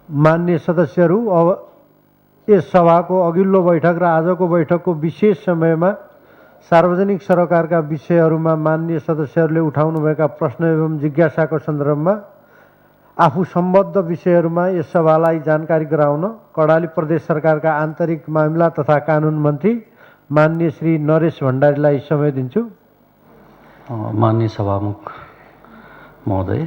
मान्य सदस्यहरू, अब यस सभाको अघिल्लो बैठक र आजको बैठकको विशेष समयमा सार्वजनिक सरोकारका विषयहरूमा मान्य सदस्यहरूले उठाउनुभएका प्रश्न एवं जिज्ञासाको सन्दर्भमा आफू सम्बद्ध विषयहरूमा यस सभालाई जानकारी गराउन कर्णाली प्रदेश सरकारका आन्तरिक मामिला तथा कानुन मन्त्री मान्य श्री नरेश भण्डारीलाई समय दिन्छु। मान्य सभामुख महोदय,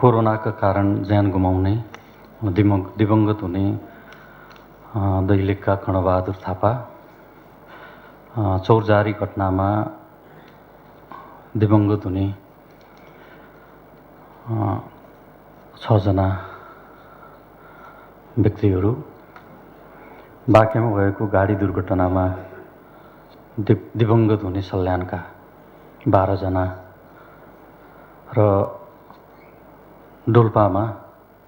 कोरोनाका कारण ज्यान गुमाउने दिवंगत हुने दैलेखका कर्णबहादुर थापा, चौरजारी घटनामा दिवंगत हुने 6 जना व्यक्तिहरू, बाँकेमा भएको गाडी दुर्घटनामा दिवंगत हुने सल्यानका 12 जना र डोल्पामा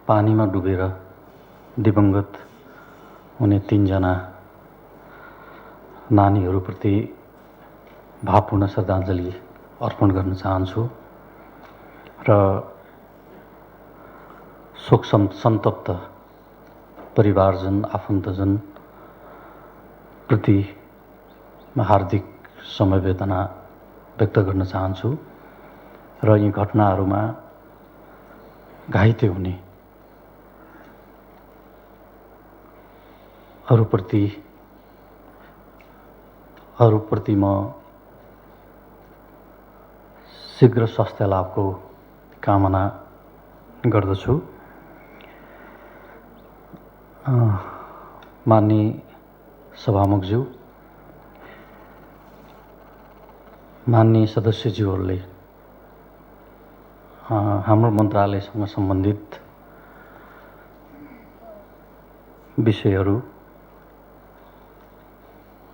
पानीमा डुबेर दिवंगत हुने 3 जना नानीहरूप्रति भावपूर्ण श्रद्धाञ्जली अर्पण गर्न चाहन्छु र शोक सन्तप्त परिवारजन आफन्तजन प्रति हार्दिक समवेदना व्यक्त गर्न चाहन्छु र यी घटनाहरूमा घाइते हुने अरूप्रति म शीघ्र स्वास्थ्य लाभको कामना गर्दछु। माननीय सभामुखज्यू, माननीय सदस्यज्यूहरूले हाम्रो मन्त्रालयसँग सम्बन्धित विषयहरू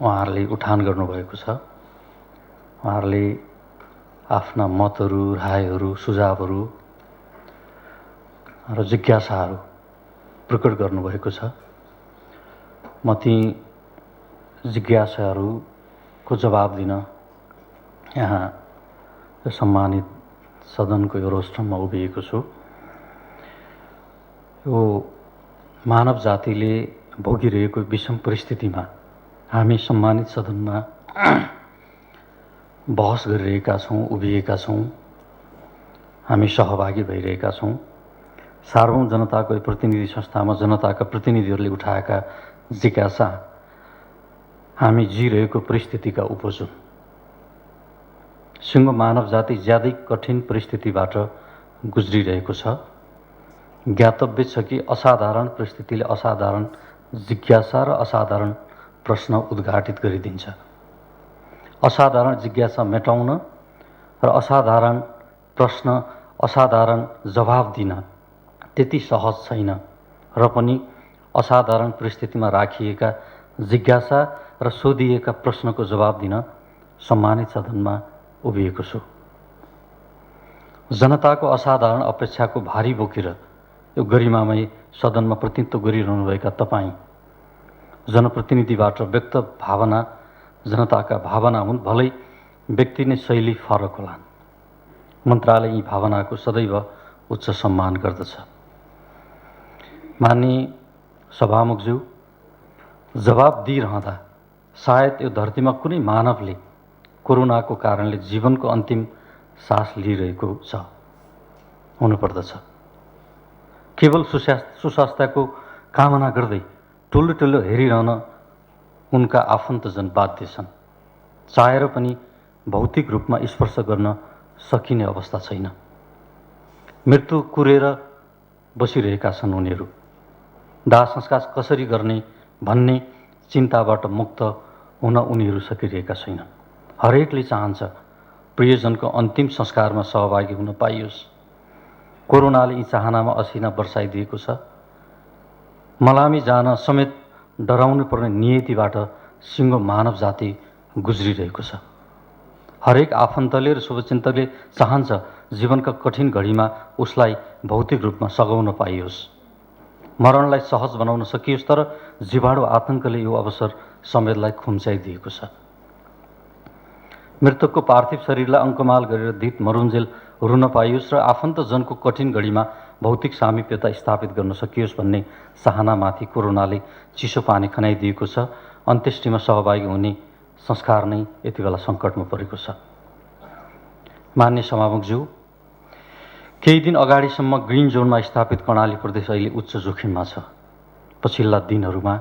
उहाँहरूले उठान गर्नुभएको छ। उहाँहरूले आफ्ना मतहरू, रायहरू, सुझावहरू र जिज्ञासाहरू प्रकट गर्नुभएको छ। म ती जिज्ञासाहरूको जवाब दिन यहाँ सम्मानित सदनको यो रोस्टरमा उभिएको छु। यो मानव जातिले भोगिरहेको विषम परिस्थितिमा हामी सम्मानित सदनमा बहस गरिरहेका छौँ, उभिएका छौँ, हामी सहभागी भइरहेका छौँ। सार्वभौम जनताको प्रतिनिधि संस्थामा जनताका प्रतिनिधिहरूले उठाएका जिज्ञासा हामी जिरहेको परिस्थितिका उपज हुन्। सिङ्गो मानव जाति ज्यादै कठिन परिस्थितिबाट गुज्रिरहेको छ। ज्ञातव्य छ कि असाधारण परिस्थितिले असाधारण जिज्ञासा र असाधारण प्रश्न उद्घाटित गरिदिन्छ। असाधारण जिज्ञासा मेटाउन र असाधारण प्रश्न, असाधारण जवाब दिन त्यति सहज छैन र पनि असाधारण परिस्थितिमा राखिएका जिज्ञासा र सोधिएका प्रश्नको जवाब दिन सम्मानित सदनमा उभिएको छु। जनताको असाधारण अपेक्षाको भारी बोकेर यो गरिमामय सदनमा प्रतिनिधित्व गरिरहनुभएका तपाईँ जनप्रतिनिधिबाट व्यक्त भावना जनताका भावना हुन्, भलै व्यक्ति नै शैली फरक होलान्। मन्त्रालय यी भावनाको सदैव उच्च सम्मान गर्दछ। माननीय सभामुखज्यू, जवाब दिइरहँदा सायद यो धरतीमा कुनै मानवले कोरोनाको कारणले जीवनको अन्तिम सास लिइरहेको छ हुनुपर्दछ। केवल सुस्वास्थ्यको कामना गर्दै टुल्लो टुल्लो हेरिरहन उनका आफन्तजन बाध्य छन्। चाहेर पनि भौतिक रूपमा स्पर्श गर्न सकिने अवस्था छैन। मृत्यु कुरेर बसिरहेका छन् उनीहरू। दाह संस्कार कसरी गर्ने भन्ने चिन्ताबाट मुक्त हुन उनीहरू सकिरहेका छैनन्। हरेकले चाहन्छ प्रियजनको अन्तिम संस्कारमा सहभागी हुन पाइयोस्। कोरोनाले यी चाहनामा असिना बर्साइदिएको छ। मलामी जान समेत डराउनु पर्ने नियतिबाट सिङ्गो मानव जाति गुज्रिरहेको छ। हरेक आफन्तले र शुभचिन्तकले चाहन्छ जीवनका कठिन घडीमा उसलाई भौतिक रूपमा सघाउन पाइयोस्, मरणलाई सहज बनाउन सकियोस्। तर जीवाणु आतङ्कले यो अवसर समेतलाई खुम्चाइदिएको छ। मृतकको पार्थिव शरीरलाई अङ्कमाल गरेर दीप मरुन्जेल रुन पाइयोस् र आफन्तजनको कठिन घडीमा भौतिक सामिप्यता स्थापित गर्न सकियोस् भन्ने चाहनामाथि कोरोनाले चिसो पानी खनाइदिएको छ। अन्त्येष्टिमा सहभागी हुने संस्कार नै यति बेला सङ्कटमा परेको छ। मान्य सभामुखज्यू, केही दिन अगाडिसम्म ग्रिन जोनमा स्थापित कर्णाली प्रदेश अहिले उच्च जोखिममा छ। पछिल्ला दिनहरूमा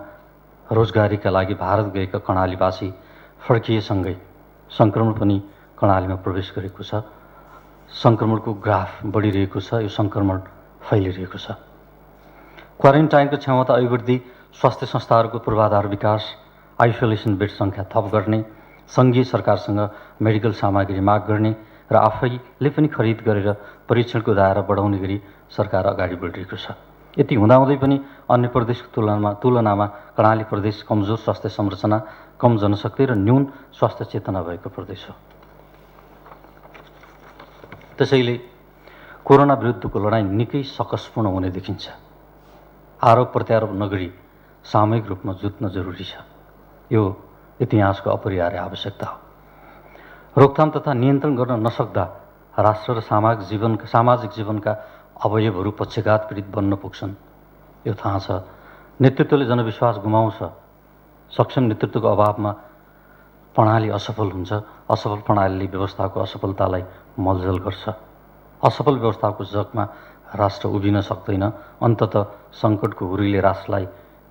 रोजगारीका लागि भारत गएका कर्णालीवासी फर्किएसँगै सङ्क्रमण पनि कर्णालीमा प्रवेश गरेको छ। सङ्क्रमणको ग्राफ बढिरहेको छ। यो सङ्क्रमण फैलिरहेको छ। क्वारेन्टाइनको क्षमता अभिवृद्धि, स्वास्थ्य संस्थाहरूको पूर्वाधार विकास, आइसोलेसन बेड सङ्ख्या थप गर्ने, सङ्घीय सरकारसँग मेडिकल सामग्री माग गर्ने र आफैले पनि खरिद गरेर परीक्षणको दायरा बढाउने गरी सरकार अगाडि बढिरहेको छ। यति हुँदाहुँदै पनि अन्य प्रदेशको तुलनामा कर्णाली प्रदेश कमजोर स्वास्थ्य संरचना, कम जनशक्ति र न्यून स्वास्थ्य चेतना भएको प्रदेश हो। त्यसैले कोरोना विरुद्धको लडाईँ निकै सकसपूर्ण हुने देखिन्छ। आरोप प्रत्यारोप नगरी सामूहिक रूपमा जुट्न जरुरी छ। यो इतिहासको अपरिहार्य आवश्यकता हो। रोकथाम तथा नियन्त्रण गर्न नसक्दा राष्ट्र र सामाजिक जीवनका अवयवहरू पक्षघात पीडित बन्न पुग्छन्। यो थाहा छ। नेतृत्वले जनविश्वास गुमाउँछ। सक्षम नेतृत्वको अभावमा प्रणाली असफल हुन्छ। असफल प्रणालीले व्यवस्थाको असफलतालाई मलजल गर्छ। असफल व्यवस्थाको जगमा राष्ट्र उभिन सक्दैन। अन्ततः सङ्कटको हुरीले राष्ट्रलाई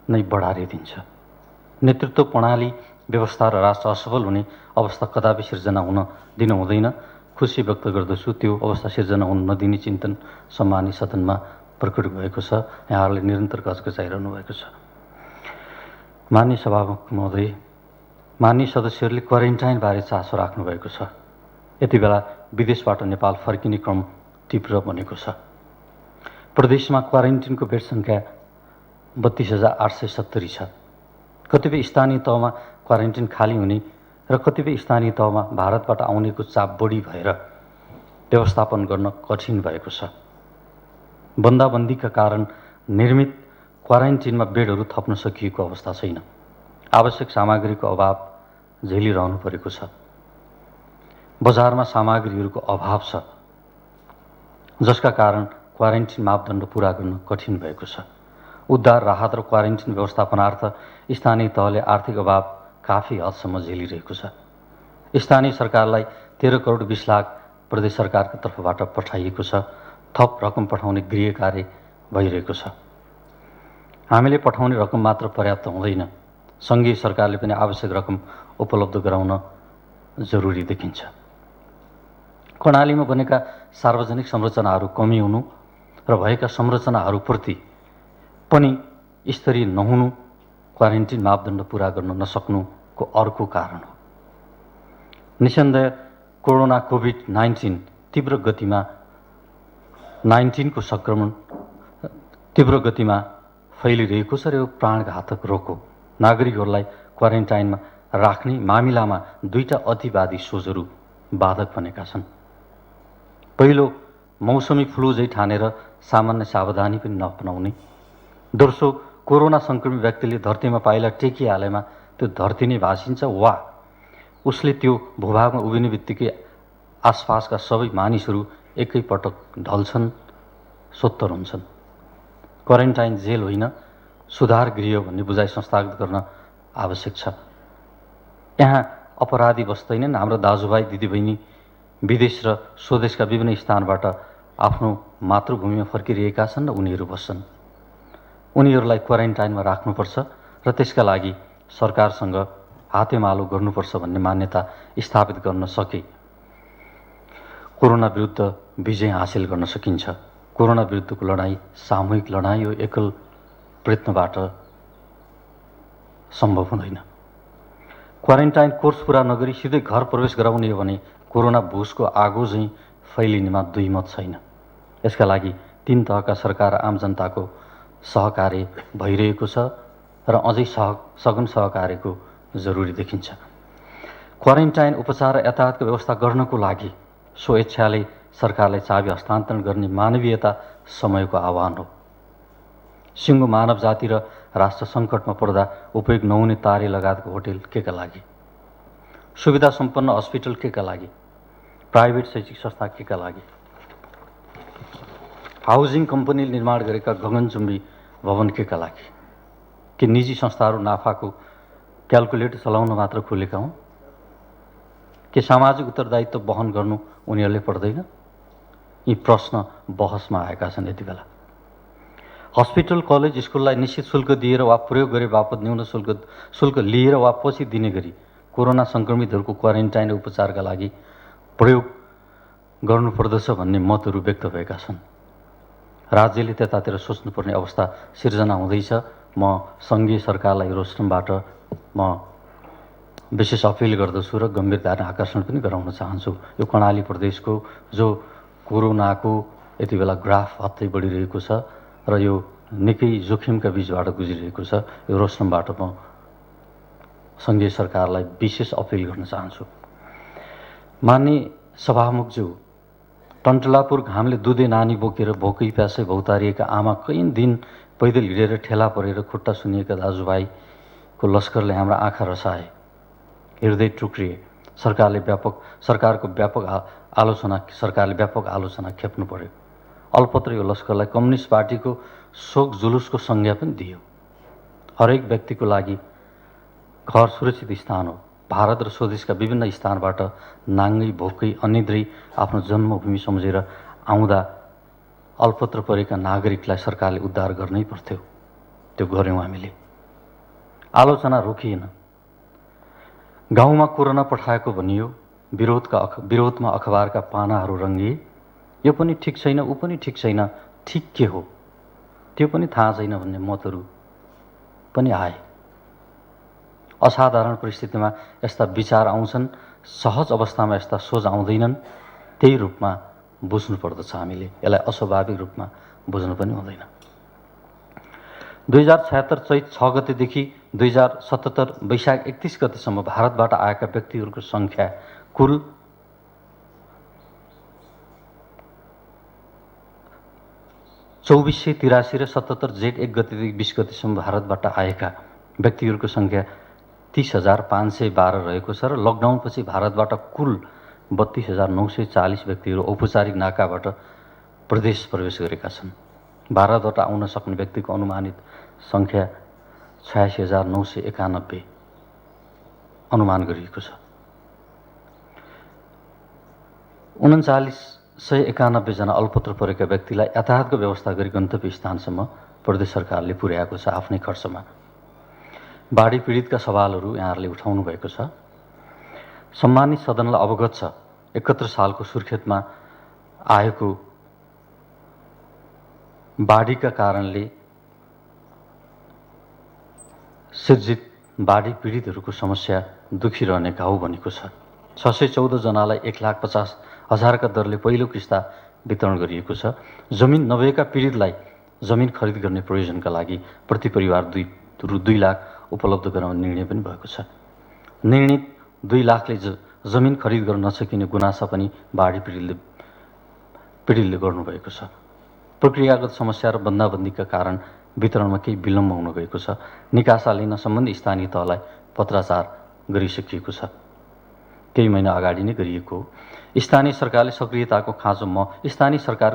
नै बढारिदिन्छ। नेतृत्व प्रणाली, व्यवस्था र राष्ट्र असफल हुने अवस्था कदापि सिर्जना हुन दिन हुँदैन। खुसी व्यक्त गर्दछु त्यो अवस्था सिर्जना हुन नदिने चिन्तन सम्मानित सदनमा प्रकट भएको छ। यहाँहरूले निरन्तर गजगजाइरहनु भएको छ। मान्य सभामुख महोदय, मान्य सदस्यहरूले क्वारेन्टाइनबारे चासो राख्नु भएको छ। यति बेला विदेशबाट नेपाल फर्किने क्रम तीव्र बनेको छ। प्रदेशमा क्वारेन्टिनको बेड सङ्ख्या 32,870 छ। कतिपय स्थानीय तहमा क्वारेन्टिन खाली हुने र कतिपय स्थानीय तहमा भारतबाट आउनेको चाप बढी भएर व्यवस्थापन गर्न कठिन भएको छ। बन्दाबन्दीका कारण निर्मित क्वारेन्टिनमा बेडहरू थप्न सकिएको अवस्था छैन। आवश्यक सामग्रीको अभाव झेलिरहनु परेको छ। बजारमा सामग्रीहरूको अभाव छ, जसका कारण क्वारेन्टिन मापदण्ड पूरा गर्न कठिन भएको छ। उद्धार, राहत र क्वारेन्टिन व्यवस्थापनार्थ स्थानीय तहले आर्थिक अभाव काफी हदसम्म झेलिरहेको छ। स्थानीय सरकारलाई 13 करोड 20 लाख प्रदेश सरकारको तर्फबाट पठाइएको छ। थप रकम पठाउने गृह कार्य भइरहेको छ। हामीले पठाउने रकम मात्र पर्याप्त हुँदैन। सङ्घीय सरकारले पनि आवश्यक रकम उपलब्ध गराउन जरुरी देखिन्छ। कर्णालीमा बनेका सार्वजनिक संरचनाहरू कमी हुनु र भएका संरचनाहरूप्रति पनि स्तरीय नहुनु क्वारेन्टिन मापदण्ड पूरा गर्न नसक्नुको अर्को कारण हो। निसन्देह कोरोना कोभिड-19 को सङ्क्रमण तीव्र गतिमा फैलिरहेको छ र यो प्राणघातक रोग हो। नागरिकहरूलाई क्वारेन्टाइनमा राख्ने मामिलामा दुईटा अतिवादी सोचहरू बाधक बनेका छन्। पहिलो, मौसमी फ्लू झै ठानेर सामान्य सावधानी पनि नअपनाउने। दोस्रो, कोरोना सङ्क्रमित व्यक्तिले धरतीमा पाइला टेकिहालेमा त्यो धरती नै भाँसिन्छ वा उसले त्यो भूभागमा उभिने बित्तिकै आसपासका सबै मानिसहरू एकैपटक ढल्छन्, सोत्तर हुन्छन्। क्वारेन्टाइन जेल होइन, सुधार गृह भन्ने बुझाइ संस्थागत गर्न आवश्यक छ। यहाँ अपराधी बस्दैनन्। हाम्रो दाजुभाइ दिदीबहिनी विदेश र स्वदेशका विभिन्न स्थानबाट आफ्नो मातृभूमिमा फर्किरहेका छन् र उनीहरू बस्छन्। उनीहरूलाई क्वारेन्टाइनमा राख्नुपर्छ र त्यसका लागि सरकारसँग हातेमालो गर्नुपर्छ भन्ने मान्यता स्थापित गर्न सके कोरोना विरुद्ध विजय हासिल गर्न सकिन्छ। कोरोना विरुद्धको लडाईँ सामूहिक लडाईँ हो, एकल प्रयत्नबाट सम्भव हुँदैन। क्वारेन्टाइन कोर्स पुरा नगरी सिधै घर प्रवेश गराउने हो भने कोरोना भुसको आगो चाहिँ फैलिनेमा दुई मत छैन। यसका लागि 3 तहका सरकार र आम जनताको सहकार्य भइरहेको छ र अझै सघन सहकार्यको जरुरी देखिन्छ। क्वारेन्टाइन उपचार र यातायातको व्यवस्था गर्नको लागि स्वेच्छाले सरकारलाई चाबी हस्तान्तरण गर्ने मानवीयता समयको आह्वान हो। सिङ्गो मानव जाति र राष्ट्र सङ्कटमा पर्दा उपयोग नहुने तारे लगायतको होटेल केका लागि, सुविधा सम्पन्न हस्पिटल केका लागि, प्राइभेट शैक्षिक संस्था केका लागि, हाउसिङ कम्पनीले निर्माण गरेका गगनचुम्बी भवन केका लागि? के निजी संस्थाहरू नाफाको क्याल्कुलेटर चलाउन मात्र खुलेका हुन्? के सामाजिक उत्तरदायित्व वहन गर्नु उनीहरूले पर्दैन? यी प्रश्न बहसमा आएका छन् यति बेला। हस्पिटल कलेज स्कुललाई निश्चित शुल्क दिएर वा प्रयोग गरे बापत न्यून शुल्क लिएर वा पछि दिने गरी कोरोना सङ्क्रमितहरूको क्वारेन्टाइन र उपचारका लागि प्रयोग गर्नुपर्दछ भन्ने मतहरू व्यक्त भएका छन्। राज्यले त्यतातिर सोच्नुपर्ने अवस्था सिर्जना हुँदैछ। म सङ्घीय सरकारलाई रोस्टमबाट म विशेष अपिल गर्दछु र गम्भीर ध्यान आकर्षण पनि गराउन चाहन्छु। यो कर्णाली प्रदेशको जो कोरोनाको यति बेला ग्राफ हत्तै बढिरहेको छ र यो निकै जोखिमका बीचबाट गुजिरहेको छ, यो रोस्टमबाट म सङ्घीय सरकारलाई विशेष अपिल गर्न चाहन्छु। मान्य सभामुखज्यू, टन्टलापुर घामले दुधे नानी बोकेर भोकै प्यासै भौतारिएका आमा, कैयन दिन पैदल हिँडेर ठेला परेर खुट्टा सुनिएका दाजुभाइको लस्करले हाम्रा आँखा रसाए, हृदय टुक्रिए। सरकारले व्यापक आलोचना खेप्नु पर्यो। अल्पत्र यो लस्करलाई कम्युनिस्ट पार्टीको शोक जुलुसको संज्ञा पनि दियो। हरेक व्यक्तिको लागि घर सुरक्षित स्थान हो। भारत र स्वदेशका विभिन्न स्थानबाट नाङ्गै भोकै अनिद्रै आफ्नो जन्मभूमि सम्झेर आउँदा अल्पत्र परेका नागरिकलाई सरकारले उद्धार गर्नै पर्थ्यो। त्यो गऱ्यौँ हामीले। आलोचना रोकिएन। गाउँमा कोरोना पठाएको भनियो, विरोधमा अखबारका पानाहरू रङ्गिए। यो पनि ठिक छैन, ऊ पनि ठिक छैन, ठिक के हो त्यो पनि थाहा छैन भन्ने मतहरू पनि आए। असाधारण परिस्थितिमा यस्ता विचार आउँछन्, सहज अवस्थामा यस्ता सोच आउँदैनन्। त्यही रूपमा बुझ्नु पर्दछ हामीले। यसलाई अस्वाभाविक रूपमा बुझ्नु पनि हुँदैन। 2076 चैत 6 गतेदेखि 2077 वैशाख 31 गतेसम्म भारतबाट आएका व्यक्तिहरूको सङ्ख्या कुल 2483 र 77 जेठ 1 गतेदेखि 20 गतेसम्म भारतबाट आएका व्यक्तिहरूको सङ्ख्या 30,512 रहेको छ र लकडाउनपछि भारतबाट कुल 32,940 व्यक्तिहरू औपचारिक नाकाबाट प्रदेश प्रवेश गरेका छन्। भारतबाट आउन सक्ने व्यक्तिको अनुमानित सङ्ख्या 86,991 अनुमान गरिएको छ। 3991 जना अल्पत्र परेका व्यक्तिलाई यातायातको व्यवस्था गरी गन्तव्य स्थानसम्म प्रदेश सरकारले पुर्याएको छ आफ्नै खर्चमा। बाढी पीडितका सवालहरू यहाँहरूले उठाउनु भएको छ। सम्मानित सदनलाई अवगत छ 71 सालको सुर्खेतमा आएको बाढीका कारणले सिर्जित बाढी पीडितहरूको समस्या दुखिरहने घाउ बनेको छ। 614 जनालाई 1,50,000 का दरले पहिलो किस्ता वितरण गरिएको छ। जमिन नभएका पीडितलाई जमिन खरिद गर्ने प्रयोजनका लागि प्रति परिवार 2 लाख उपलब्ध गराउने निर्णय पनि भएको छ। निर्णित 2 लाखले जमिन खरिद गर्न नसकिने गुनासा पनि बाढी पीडितले गर्नुभएको छ। प्रक्रियागत समस्या र बन्दाबन्दीका कारण वितरणमा केही विलम्ब हुन गएको छ। निकासा लिन सम्बन्धित स्थानीय तहलाई पत्राचार गरिसकिएको छ। केही महिना अगाडि नै गरिएको हो। स्थानीय सरकारको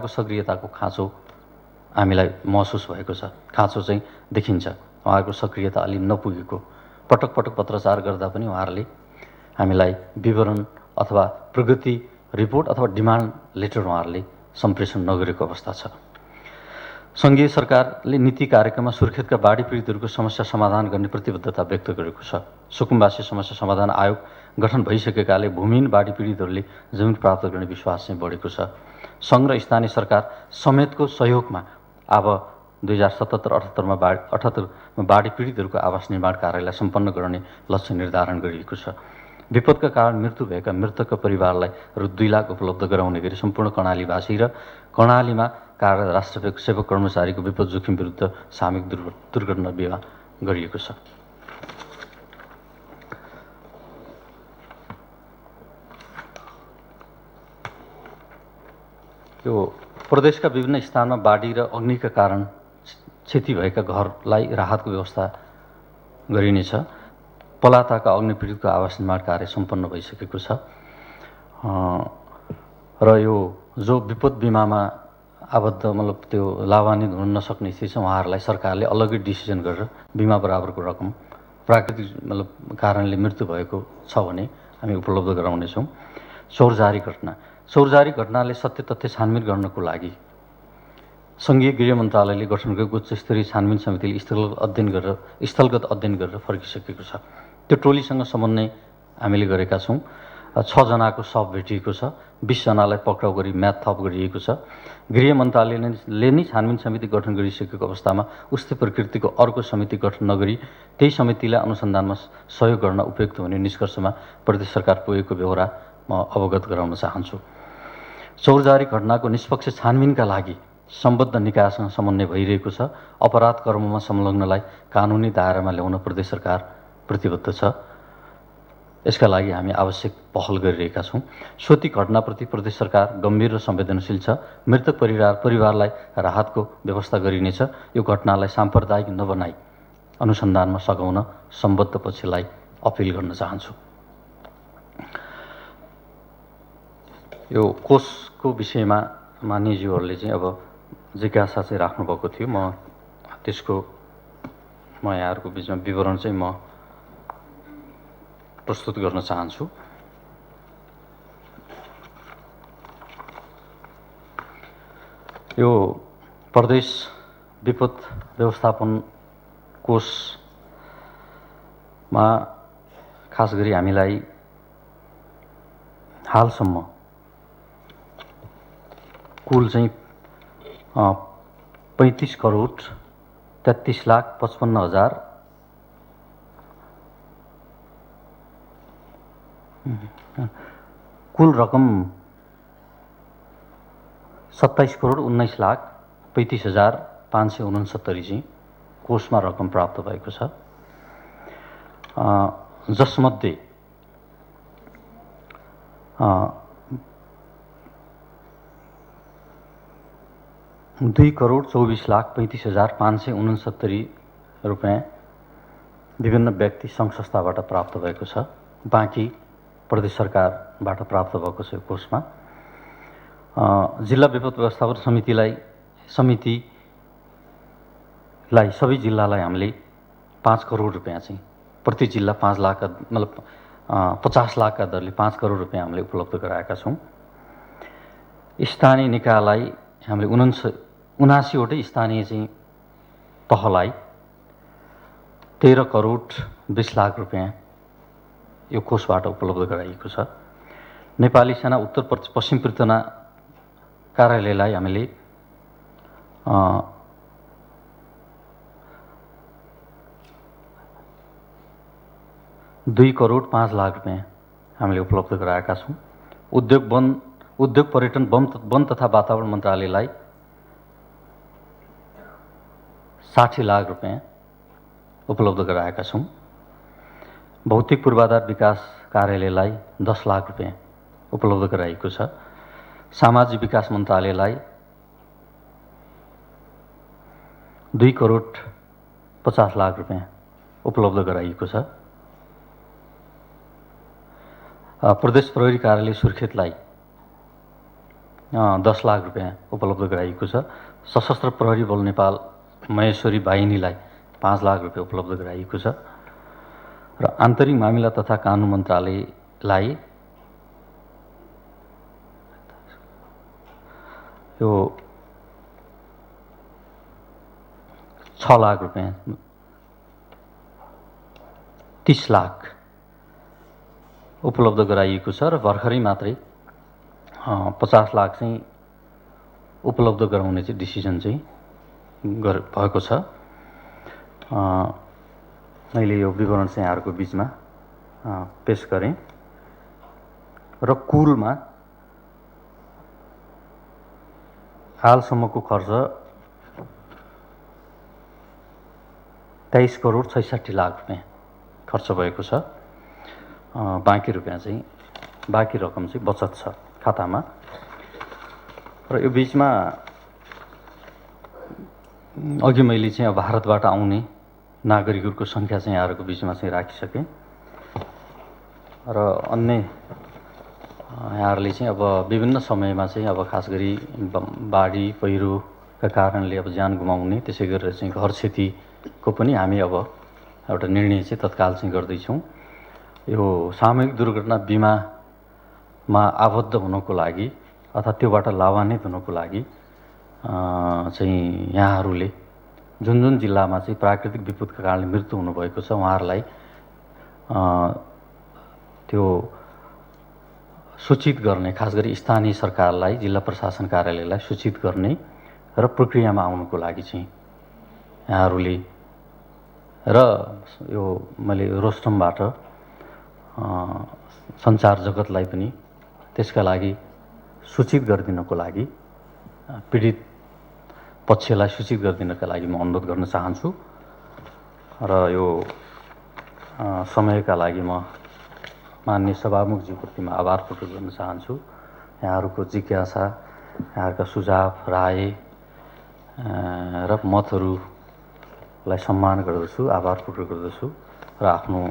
सक्रियताको खाँचो हामीलाई महसुस भएको छ। खाँचो चाहिँ देखिन्छ। उहाँहरूको सक्रियता अलि नपुगेको। पटक पटक पत्राचार गर्दा पनि उहाँहरूले हामीलाई विवरण अथवा प्रगति रिपोर्ट अथवा डिमान्ड लेटर उहाँहरूले सम्प्रेषण नगरेको अवस्था छ। सङ्घीय सरकारले नीति कार्यक्रममा सुर्खेतका बाढी पीडितहरूको समस्या समाधान गर्ने प्रतिबद्धता व्यक्त गरेको छ। सुकुम्बासी समस्या समाधान आयोग गठन भइसकेकाले भूमिहीन बाढी पीडितहरूले जमिन प्राप्त गर्ने विश्वास चाहिँ बढेको छ। सङ्घ र स्थानीय सरकार समेतको सहयोगमा अब 2077-78 मा बाढी पीडितहरूको आवास निर्माण कार्यलाई सम्पन्न गराउने लक्ष्य निर्धारण गरिएको छ। विपदका कारण मृत्यु भएका मृतकका परिवारलाई रु 2 लाख उपलब्ध गराउने गरी सम्पूर्ण कर्णालीवासी र कर्णालीमा कार्यरत राष्ट्र सेवक कर्मचारीको विपद जोखिम विरुद्ध सामूहिक दुर्घटना बिमा गरिएको छ। यो प्रदेशका विभिन्न स्थानमा बाढी र अग्निका कारण क्षति भएका घरलाई राहतको व्यवस्था गरिनेछ। पलाताका अग्नि पीडितको आवास निर्माण कार्य सम्पन्न भइसकेको छ र यो जो विपद बिमामा आबद्ध मतलब त्यो लाभान्वित हुन नसक्ने स्थिति छ उहाँहरूलाई सरकारले अलग्गै डिसिजन गरेर बिमा बराबरको रकम प्राकृतिक मतलब कारणले मृत्यु भएको छ भने हामी उपलब्ध गराउनेछौँ। चौरजारी घटनाले सत्य तथ्य छानबिन गर्नको लागि सङ्घीय गृह मन्त्रालयले गठन गरेको उच्चस्तरीय छानबिन समितिले स्थलगत अध्ययन गरेर फर्किसकेको छ। त्यो टोलीसँग समन्वय हामीले गरेका छौँ। 6 जनाको शव भेटिएको छ, 20 जनालाई पक्राउ गरी म्याद थप गरिएको छ। गृह मन्त्रालयले नै छानबिन समिति गठन गरिसकेको अवस्थामा उस्तै प्रकृतिको अर्को समिति गठन नगरी त्यही समितिलाई अनुसन्धानमा सहयोग गर्न उपयुक्त हुने निष्कर्षमा प्रदेश सरकार पुगेको बेहोरा म अवगत गराउन चाहन्छु। चौरजारी घटनाको निष्पक्ष छानबिनका लागि सम्बद्ध निकायसँग समन्वय भइरहेको छ। अपराध कर्ममा संलग्नलाई कानुनी दायरामा ल्याउन प्रदेश सरकार प्रतिबद्ध छ। यसका लागि हामी आवश्यक पहल गरिरहेका छौँ। सोती घटनाप्रति प्रदेश सरकार गम्भीर र संवेदनशील छ। मृतक परिवारलाई राहतको व्यवस्था गरिनेछ। यो घटनालाई साम्प्रदायिक नबनाई अनुसन्धानमा सघाउन सम्बद्ध पक्षलाई अपिल गर्न चाहन्छु। यो कोषको विषयमा मान्यज्यूहरूले चाहिँ अब जिज्ञासा चाहिँ राख्नुभएको थियो। म त्यसको यहाँहरूको बिचमा विवरण चाहिँ म प्रस्तुत गर्न चाहन्छु। यो प्रदेश विपद व्यवस्थापन कोषमा खास गरी हामीलाई हालसम्म कुल चाहिँ 35 करोड 33 लाख 55 हजार कुल रकम 27 करोड 19 लाख 35 हजार 569 चाहिँ कोषमा रकम प्राप्त भएको छ। जसमध्ये 2 करोड 24 लाख 35 हजार 569 रुपियाँ विभिन्न व्यक्ति सङ्घ संस्थाबाट प्राप्त भएको छ। बाँकी प्रदेश सरकारबाट प्राप्त भएको छ। यो कोषमा जिल्ला विपद व्यवस्थापन समितिलाई सबै जिल्लालाई हामीले 5 करोड रुपियाँ चाहिँ प्रति जिल्ला 5 लाख मतलब 50 लाखका दरले 5 करोड रुपियाँ हामीले उपलब्ध गराएका छौँ। स्थानीय निकायलाई हामीले 79वटै स्थानीय चाहिँ तहलाई 13 करोड 20 लाख रुपियाँ यो कोषबाट उपलब्ध गराइएको छ। नेपाली सेना उत्तर पश्चिम पृतना कार्यालयलाई हामीले 2 करोड 5 लाख रुपियाँ हामीले उपलब्ध गराएका छौँ। उद्योग पर्यटन वन तथा वातावरण मन्त्रालयलाई 60 लाख रुपियाँ उपलब्ध गराएका छौँ। भौतिक पूर्वाधार विकास कार्यालयलाई 10 लाख रुपियाँ उपलब्ध गराइएको छ। सामाजिक विकास मन्त्रालयलाई 2 करोड 50 लाख रुपियाँ उपलब्ध गराइएको छ। प्रदेश प्रहरी कार्यालय सुर्खेतलाई 10 लाख रुपियाँ उपलब्ध गराइएको छ। सशस्त्र प्रहरी बल नेपाल महेश्वरी बाहिनीलाई 5 लाख रुपियाँ उपलब्ध गराइएको छ। र आन्तरिक मामिला तथा कानुन मन्त्रालयलाई यो 6 लाख रुपियाँ 30 लाख उपलब्ध गराइएको छ। र भर्खरै मात्रै 50 लाख चाहिँ उपलब्ध गराउने चाहिँ डिसिजन चाहिँ भएको छ। मैले यो विवरण चाहिँ यहाँहरूको बिचमा पेश गरेँ। र कुलमा हालसम्मको खर्च 23 करोड 66 लाख रुपियाँ खर्च भएको छ। बाँकी रकम चाहिँ बचत छ खातामा। र यो बिचमा अघि मैले चाहिँ भारतबाट आउने नागरिकहरूको सङ्ख्या चाहिँ यहाँहरूको बिचमा चाहिँ राखिसकेँ। र अन्य यहाँहरूले चाहिँ अब विभिन्न समयमा चाहिँ अब खास गरी बाढी पहिरोका कारणले अब ज्यान गुमाउने, त्यसै गरेर चाहिँ घर क्षतिको पनि हामी अब एउटा निर्णय चाहिँ तत्काल चाहिँ गर्दैछौँ। यो सामूहिक दुर्घटना बिमामा आबद्ध हुनको लागि अथवा त्योबाट लाभान्वित हुनको लागि चाहिँ यहाँहरूले जुन जुन जिल्लामा चाहिँ प्राकृतिक विपदका कारणले मृत्यु हुनुभएको छ उहाँहरूलाई त्यो सूचित गर्ने, खास गरी स्थानीय सरकारलाई, जिल्ला प्रशासन कार्यालयलाई सूचित गर्ने र प्रक्रियामा आउनुको लागि चाहिँ यहाँहरूले र यो मैले रोस्टमबाट सञ्चार जगतलाई पनि त्यसका लागि सूचित गरिदिनको लागि, पीडित पक्षलाई सूचित गरिदिनका लागि म अनुरोध गर्न चाहन्छु। र यो समयका लागि म माननीय सभामुखज्यूप्रति म आभार प्रकट गर्न चाहन्छु। यहाँहरूको जिज्ञासा, यहाँहरूका सुझाव, राय र मतहरूलाई सम्मान गर्दछु, आभार प्रकट गर्दछु र आफ्नो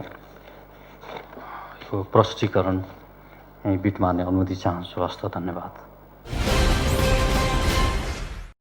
यो प्रष्टीकरण यहीँ बिट मार्ने अनुमति चाहन्छु। हस्त, धन्यवाद।